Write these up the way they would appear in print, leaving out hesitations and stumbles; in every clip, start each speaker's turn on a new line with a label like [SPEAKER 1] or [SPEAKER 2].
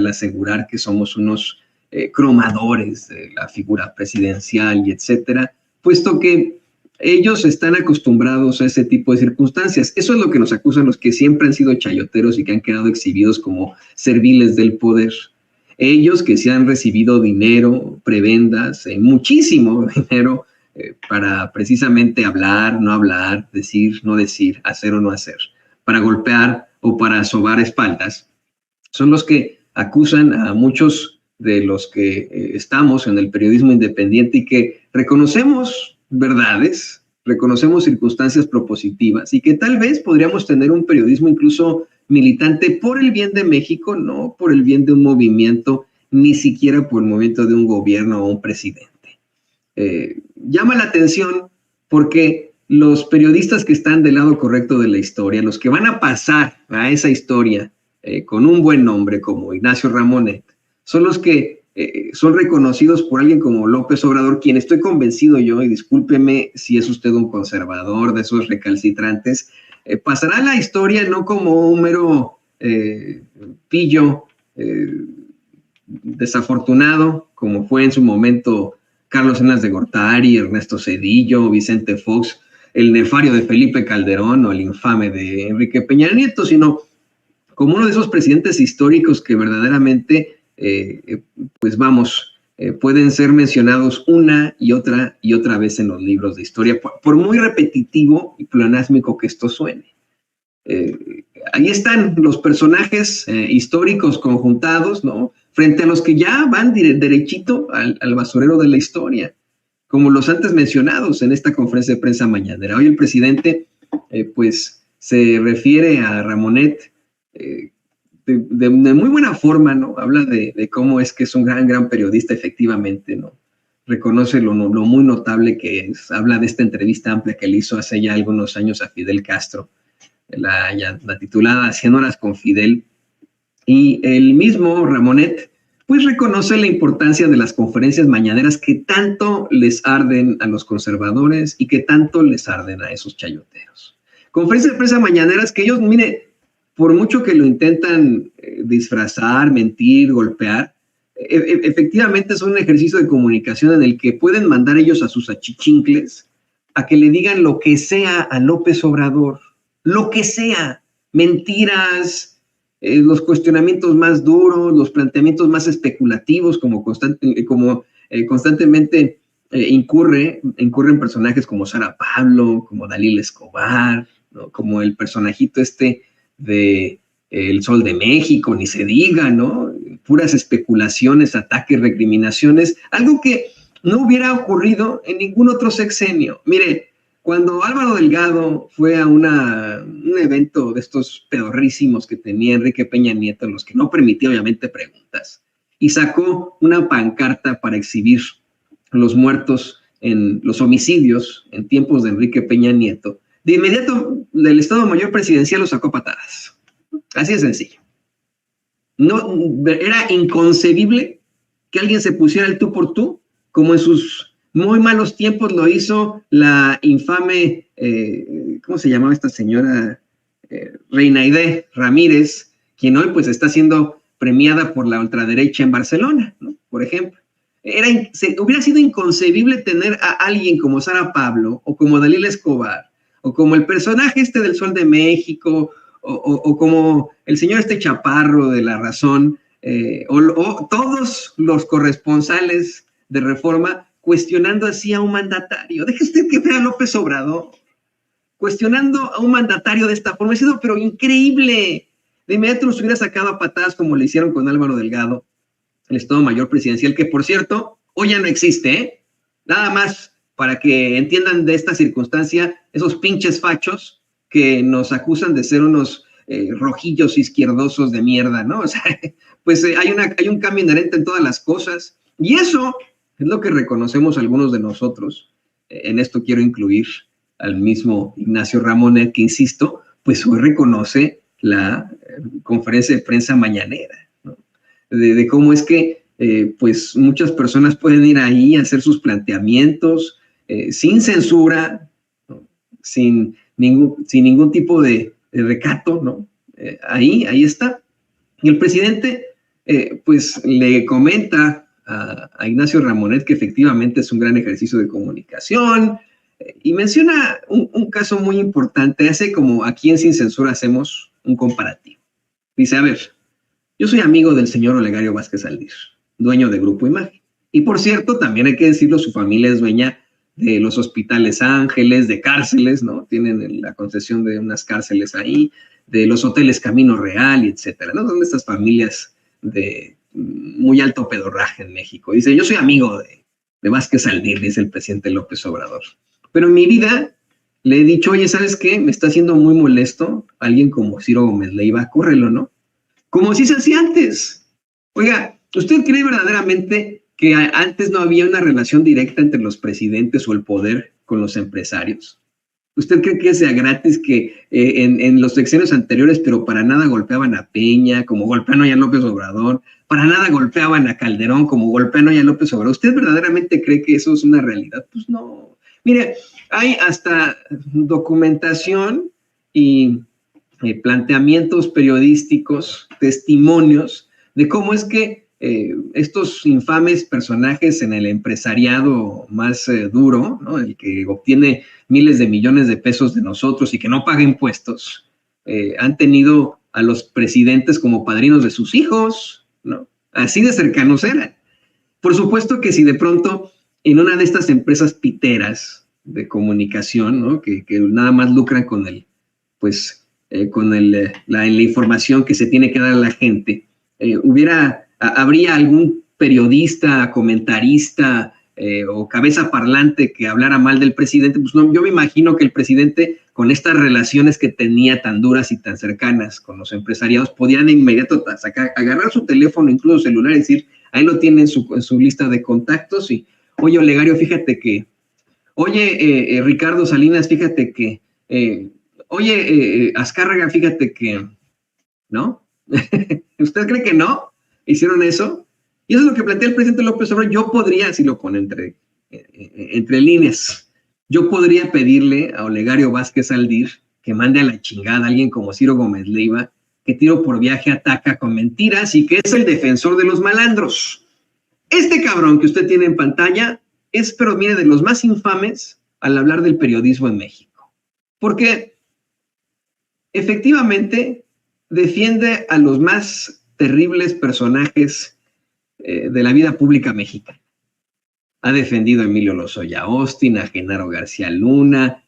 [SPEAKER 1] asegurar que somos unos cromadores de la figura presidencial y etcétera, puesto que ellos están acostumbrados a ese tipo de circunstancias. Eso es lo que nos acusan los que siempre han sido chayoteros y que han quedado exhibidos como serviles del poder. Ellos que sí han recibido dinero, prebendas, muchísimo dinero, para precisamente hablar, no hablar, decir, no decir, hacer o no hacer, para golpear o para sobar espaldas, son los que acusan a muchos de los que estamos en el periodismo independiente y que reconocemos verdades, reconocemos circunstancias propositivas y que tal vez podríamos tener un periodismo incluso militante por el bien de México, no por el bien de un movimiento, ni siquiera por el movimiento de un gobierno o un presidente. Llama la atención porque los periodistas que están del lado correcto de la historia, los que van a pasar a esa historia con un buen nombre como Ignacio Ramonet, son los que son reconocidos por alguien como López Obrador, quien estoy convencido yo, y discúlpeme si es usted un conservador de esos recalcitrantes, pasará a la historia no como un mero pillo desafortunado, como fue en su momento Carlos Salinas de Gortari, Ernesto Zedillo, Vicente Fox, el nefario de Felipe Calderón o el infame de Enrique Peña Nieto, sino como uno de esos presidentes históricos que verdaderamente, pueden ser mencionados una y otra vez en los libros de historia, por muy repetitivo y pleonásmico que esto suene. Ahí están los personajes históricos conjuntados, ¿no? Frente a los que ya van derechito al basurero de la historia, como los antes mencionados en esta conferencia de prensa mañanera. Hoy el presidente, se refiere a Ramonet de muy buena forma, ¿no? Habla de cómo es que es un gran periodista, efectivamente, ¿no? Reconoce lo muy notable que es. Habla de esta entrevista amplia que le hizo hace ya algunos años a Fidel Castro, la titulada 100 horas con Fidel, y el mismo Ramonet pues reconoce la importancia de las conferencias mañaneras que tanto les arden a los conservadores y que tanto les arden a esos chayoteros. Conferencias de prensa mañaneras que ellos, mire, por mucho que lo intentan disfrazar, mentir, golpear, efectivamente son un ejercicio de comunicación en el que pueden mandar ellos a sus achichincles a que le digan lo que sea a López Obrador, lo que sea, mentiras, los cuestionamientos más duros, los planteamientos más especulativos, como constantemente incurren personajes como Sara Pablo, como Dalila Escobar, ¿no? Como el personajito de El Sol de México, ni se diga, ¿no? Puras especulaciones, ataques, recriminaciones, algo que no hubiera ocurrido en ningún otro sexenio. Mire, cuando Álvaro Delgado fue a un evento de estos pedorrísimos que tenía Enrique Peña Nieto, en los que no permitía obviamente preguntas, y sacó una pancarta para exhibir los muertos en los homicidios en tiempos de Enrique Peña Nieto, de inmediato el Estado Mayor Presidencial lo sacó a patadas. Así de sencillo. No, era inconcebible que alguien se pusiera el tú por tú, como en sus muy malos tiempos lo hizo la infame, ¿cómo se llamaba esta señora? Reinaide Ramírez, quien hoy pues está siendo premiada por la ultraderecha en Barcelona, ¿no? Por ejemplo. Hubiera sido inconcebible tener a alguien como Sara Pablo o como Dalila Escobar o como el personaje del Sol de México o como el señor Chaparro de La Razón o todos los corresponsales de Reforma cuestionando así a un mandatario. Deje usted que vea a López Obrador cuestionando a un mandatario de esta forma. Ha sido pero increíble. De inmediato los hubiera sacado a patadas como le hicieron con Álvaro Delgado, el Estado Mayor Presidencial, que por cierto, hoy ya no existe, ¿eh? Nada más para que entiendan de esta circunstancia, esos pinches fachos que nos acusan de ser unos rojillos izquierdosos de mierda, ¿no? O sea, pues hay un cambio inherente en todas las cosas, y eso es lo que reconocemos algunos de nosotros. En esto quiero incluir al mismo Ignacio Ramonet, que insisto, pues hoy reconoce la conferencia de prensa mañanera, ¿no? De cómo es que pues muchas personas pueden ir ahí a hacer sus planteamientos sin censura, ¿no? sin ningún tipo de recato, ¿no? Ahí está. Y el presidente pues le comenta a Ignacio Ramonet que efectivamente es un gran ejercicio de comunicación, y menciona un caso muy importante, hace como aquí en Sin Censura hacemos un comparativo. Dice, a ver, yo soy amigo del señor Olegario Vázquez Aldir, dueño de Grupo Imagen. Y por cierto, también hay que decirlo, su familia es dueña de los hospitales Ángeles, de cárceles, ¿no? Tienen la concesión de unas cárceles ahí, de los hoteles Camino Real, y etcétera, ¿no? Son estas familias de muy alto pedorraje en México. Dice, yo soy amigo de Vázquez Aldir, dice el presidente López Obrador. Pero en mi vida le he dicho, oye, ¿sabes qué? Me está haciendo muy molesto alguien como Ciro Gómez Leiva, córrelo, ¿no? Como si se hacía antes. Oiga, ¿usted cree verdaderamente que antes no había una relación directa entre los presidentes o el poder con los empresarios? ¿Usted cree que sea gratis que en los sexenios anteriores, pero para nada golpeaban a Peña, como golpean hoy a López Obrador, para nada golpeaban a Calderón, como golpean hoy a López Obrador? ¿Usted verdaderamente cree que eso es una realidad? Pues no. Mire, hay hasta documentación y planteamientos periodísticos, testimonios de cómo es que estos infames personajes en el empresariado más duro, ¿no? El que obtiene miles de millones de pesos de nosotros y que no paga impuestos, han tenido a los presidentes como padrinos de sus hijos, ¿no? Así de cercanos eran. Por supuesto que si de pronto en una de estas empresas piteras de comunicación, ¿no? que nada más lucran con la información que se tiene que dar a la gente, habría algún periodista, comentarista o cabeza parlante que hablara mal del presidente, pues no, yo me imagino que el presidente, con estas relaciones que tenía tan duras y tan cercanas con los empresariados, podía de inmediato agarrar su teléfono, incluso celular, y decir, ahí lo tiene en su lista de contactos, y oye, Olegario, fíjate que, oye, Ricardo Salinas, fíjate que, oye, Azcárraga, fíjate que, ¿no? ¿Usted cree que no? ¿Hicieron eso? Y eso es lo que plantea el presidente López Obrador. Yo podría, si lo pone entre líneas, yo podría pedirle a Olegario Vázquez Aldir que mande a la chingada a alguien como Ciro Gómez Leiva, que tiro por viaje ataca con mentiras y que es el defensor de los malandros. Este cabrón que usted tiene en pantalla es, pero mire, de los más infames al hablar del periodismo en México. Porque efectivamente defiende a los más terribles personajes de la vida pública mexicana. Ha defendido a Emilio Lozoya Austin, a Genaro García Luna,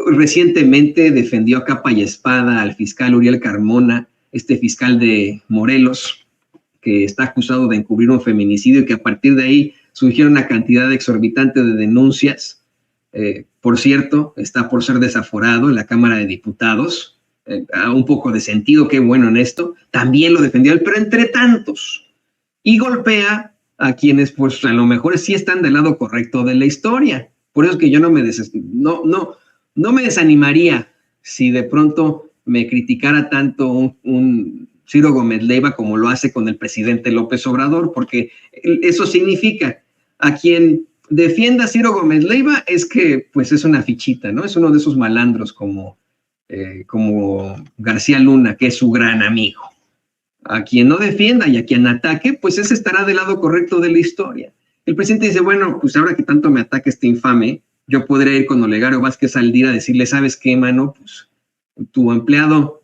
[SPEAKER 1] recientemente defendió a capa y espada al fiscal Uriel Carmona, este fiscal de Morelos, que está acusado de encubrir un feminicidio y que a partir de ahí surgieron una cantidad exorbitante de denuncias. Por cierto, está por ser desaforado en la Cámara de Diputados, un poco de sentido, qué bueno en esto, también lo defendió él, pero entre tantos, y golpea a quienes pues a lo mejor sí están del lado correcto de la historia. Por eso es que yo no me desanimaría si de pronto me criticara tanto un Ciro Gómez Leiva como lo hace con el presidente López Obrador, porque eso significa a quien defienda a Ciro Gómez Leiva es que pues es una fichita, ¿no? Es uno de esos malandros como García Luna, que es su gran amigo. A quien no defienda y a quien ataque, pues ese estará del lado correcto de la historia. El presidente dice, bueno, pues ahora que tanto me ataca este infame, yo podría ir con Olegario Vázquez Aldir a decirle, ¿sabes qué, mano? Pues tu empleado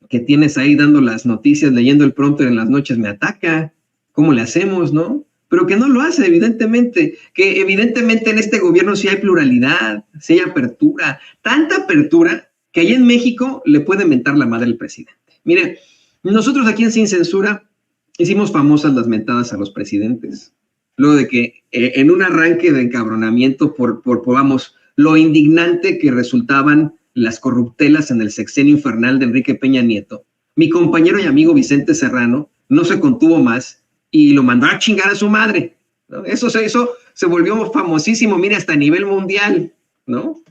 [SPEAKER 1] que tienes ahí dando las noticias, leyendo el prompter en las noches, me ataca. ¿Cómo le hacemos, no? Pero que no lo hace, evidentemente. Que evidentemente en este gobierno sí hay pluralidad, sí hay apertura. Tanta apertura que allá en México le puede mentar la madre el presidente. Mire, nosotros aquí en Sin Censura hicimos famosas las mentadas a los presidentes. Luego de que en un arranque de encabronamiento por lo indignante que resultaban las corruptelas en el sexenio infernal de Enrique Peña Nieto, mi compañero y amigo Vicente Serrano no se contuvo más y lo mandó a chingar a su madre, ¿no? Eso se volvió famosísimo, mire, hasta a nivel mundial, ¿no?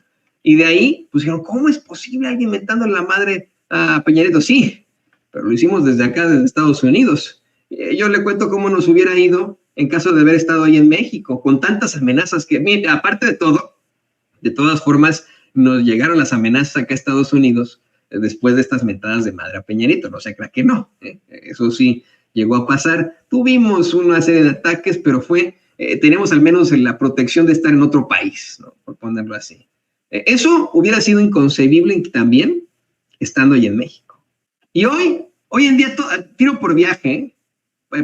[SPEAKER 1] Y de ahí, pues dijeron, ¿cómo es posible alguien mentando la madre a Peña Nieto? Sí, pero lo hicimos desde acá, desde Estados Unidos. Yo le cuento cómo nos hubiera ido en caso de haber estado ahí en México, con tantas amenazas que, mire, aparte de todo, de todas formas, nos llegaron las amenazas acá a Estados Unidos después de estas mentadas de madre a Peña Nieto, no se crea que no, eso sí, llegó a pasar. Tuvimos una serie de ataques, pero teníamos al menos la protección de estar en otro país, ¿no? Por ponerlo así. Eso hubiera sido inconcebible también estando ahí en México. Y hoy en día, tiro por viaje,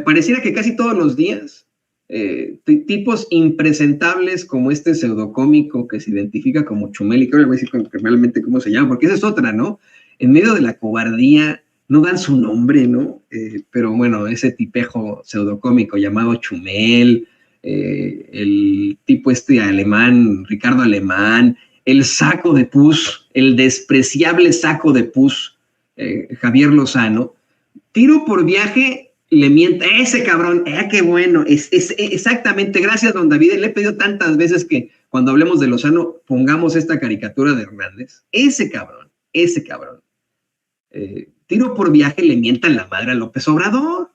[SPEAKER 1] pareciera que casi todos los días, tipos impresentables como este pseudocómico que se identifica como Chumel, y creo que voy a decir realmente cómo se llama, porque esa es otra, ¿no? En medio de la cobardía, no dan su nombre, ¿no? Pero bueno, ese tipejo pseudocómico llamado Chumel, el tipo alemán, Ricardo Alemán, el saco de pus, el despreciable saco de pus, Javier Lozano, tiro por viaje le mienta, ese cabrón, qué bueno, exactamente, gracias don David, le he pedido tantas veces que cuando hablemos de Lozano pongamos esta caricatura de Hernández, ese cabrón, tiro por viaje le mientan la madre a López Obrador,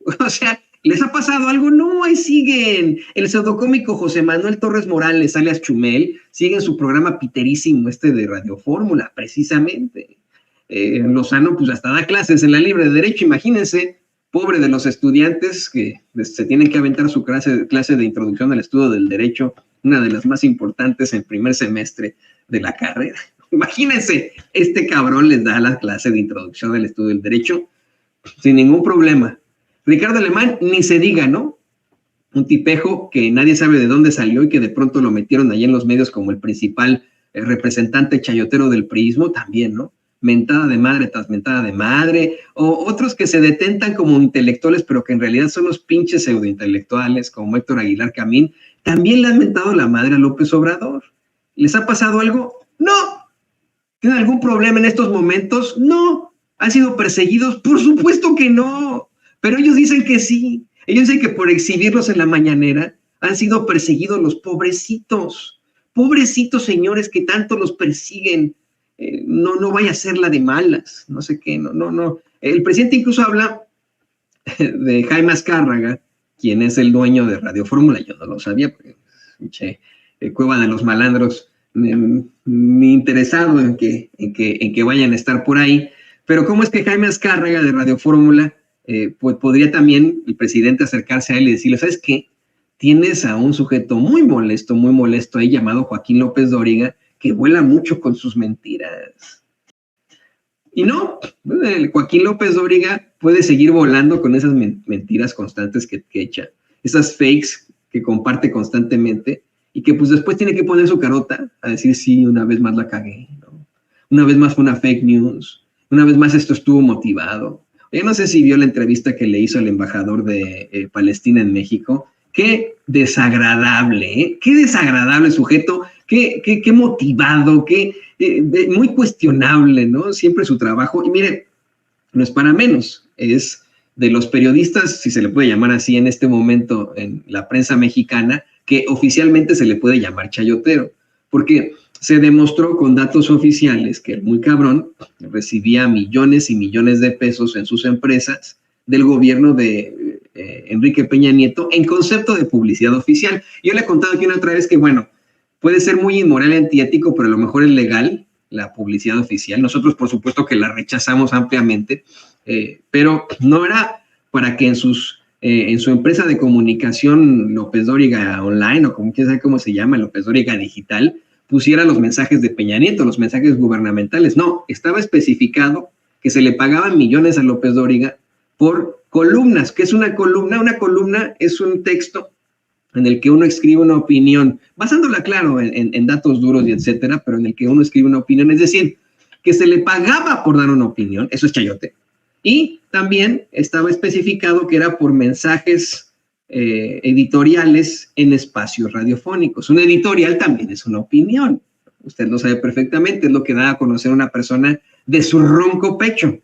[SPEAKER 1] o sea, ¿les ha pasado algo? No, ahí siguen. El pseudocómico José Manuel Torres Morales, alias Chumel, sigue en su programa piterísimo de Radio Fórmula, precisamente. Lozano, pues hasta da clases en la Libre de Derecho, imagínense, pobre de los estudiantes que se tienen que aventar su clase de introducción al estudio del derecho, una de las más importantes en primer semestre de la carrera. Imagínense, cabrón les da la clase de introducción al estudio del derecho sin ningún problema. Ricardo Alemán, ni se diga, ¿no? Un tipejo que nadie sabe de dónde salió y que de pronto lo metieron ahí en los medios como el principal representante chayotero del priismo, también, ¿no? Mentada de madre tras mentada de madre, o otros que se detentan como intelectuales, pero que en realidad son los pinches pseudointelectuales, como Héctor Aguilar Camín, también le han mentado la madre a López Obrador. ¿Les ha pasado algo? No. ¿Tienen algún problema en estos momentos? No. ¿Han sido perseguidos? Por supuesto que no. Pero ellos dicen que sí. Ellos dicen que por exhibirlos en la mañanera han sido perseguidos los pobrecitos. Pobrecitos señores que tanto los persiguen. No vaya a ser la de malas. No sé qué, no. El presidente incluso habla de Jaime Azcárraga, quien es el dueño de Radio Fórmula. Yo no lo sabía, porque Cueva de los Malandros, ni interesado en que vayan a estar por ahí. Pero ¿cómo es que Jaime Azcárraga de Radio Fórmula pues podría también el presidente acercarse a él y decirle, ¿sabes qué? Tienes a un sujeto muy molesto ahí llamado Joaquín López Dóriga, que vuela mucho con sus mentiras. Y no, el Joaquín López Dóriga puede seguir volando con esas mentiras constantes que echa, esas fakes que comparte constantemente y que pues después tiene que poner su carota a decir, sí, una vez más la cagué, ¿no? Una vez más fue una fake news, una vez más esto estuvo motivado. Yo no sé si vio la entrevista que le hizo el embajador de Palestina en México. Qué desagradable, ¿eh? Qué desagradable sujeto, qué motivado, muy cuestionable, ¿no? Siempre su trabajo. Y mire, no es para menos, es de los periodistas, si se le puede llamar así en este momento en la prensa mexicana, que oficialmente se le puede llamar chayotero, porque se demostró con datos oficiales que el muy cabrón recibía millones y millones de pesos en sus empresas del gobierno de Enrique Peña Nieto en concepto de publicidad oficial. Yo le he contado aquí una otra vez que, bueno, puede ser muy inmoral y antiético, pero a lo mejor es legal la publicidad oficial. Nosotros, por supuesto, que la rechazamos ampliamente, pero no era para que en su empresa de comunicación López Dóriga Online, o como quién sabe cómo se llama, López Dóriga Digital, pusiera los mensajes de Peña Nieto, los mensajes gubernamentales. No, estaba especificado que se le pagaban millones a López Dóriga por columnas. ¿Qué es una columna? Una columna es un texto en el que uno escribe una opinión, basándola, claro, en datos duros y etcétera, pero en el que uno escribe una opinión, es decir, que se le pagaba por dar una opinión, eso es chayote. Y también estaba especificado que era por mensajes editoriales en espacios radiofónicos. Un editorial también es una opinión. Usted lo sabe perfectamente, es lo que da a conocer una persona de su ronco pecho.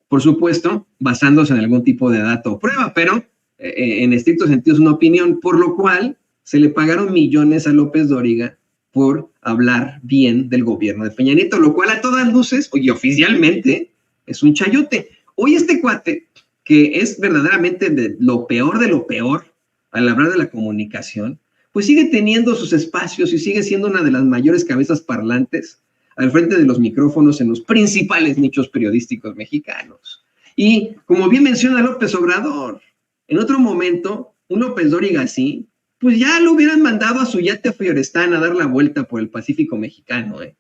[SPEAKER 1] Por supuesto, basándose en algún tipo de dato o prueba, pero en estricto sentido es una opinión, por lo cual se le pagaron millones a López Dóriga por hablar bien del gobierno de Peña Nieto, lo cual a todas luces, oye, oficialmente, es un chayote. Hoy este cuate, que es verdaderamente de lo peor al hablar de la comunicación, pues sigue teniendo sus espacios y sigue siendo una de las mayores cabezas parlantes al frente de los micrófonos en los principales nichos periodísticos mexicanos. Y como bien menciona López Obrador, en otro momento, un López Dóriga así, pues ya lo hubieran mandado a su yate a Fiorestán a dar la vuelta por el Pacífico mexicano, ¿eh?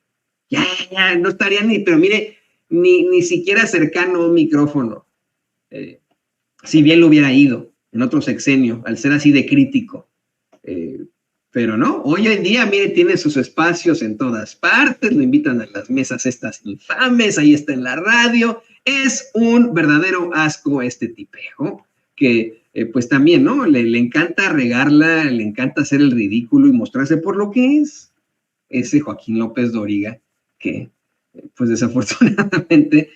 [SPEAKER 1] Ya, no estaría ni, pero mire, ni siquiera cercano a un micrófono. Si bien lo hubiera ido en otro sexenio, al ser así de crítico. Pero no, hoy en día, mire, tiene sus espacios en todas partes, lo invitan a las mesas estas infames, ahí está en la radio. Es un verdadero asco este tipejo, que pues también, ¿no? Le encanta regarla, le encanta hacer el ridículo y mostrarse por lo que es ese Joaquín López Dóriga, que pues desafortunadamente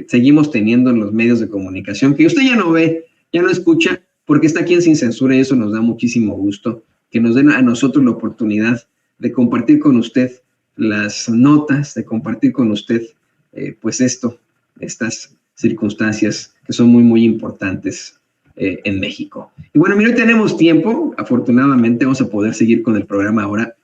[SPEAKER 1] seguimos teniendo en los medios de comunicación, que usted ya no ve, ya no escucha, porque está aquí en Sin Censura y eso nos da muchísimo gusto, que nos den a nosotros la oportunidad de compartir con usted las notas, de compartir con usted pues estas circunstancias que son muy, muy importantes en México. Y bueno, mira, hoy tenemos tiempo, afortunadamente vamos a poder seguir con el programa ahora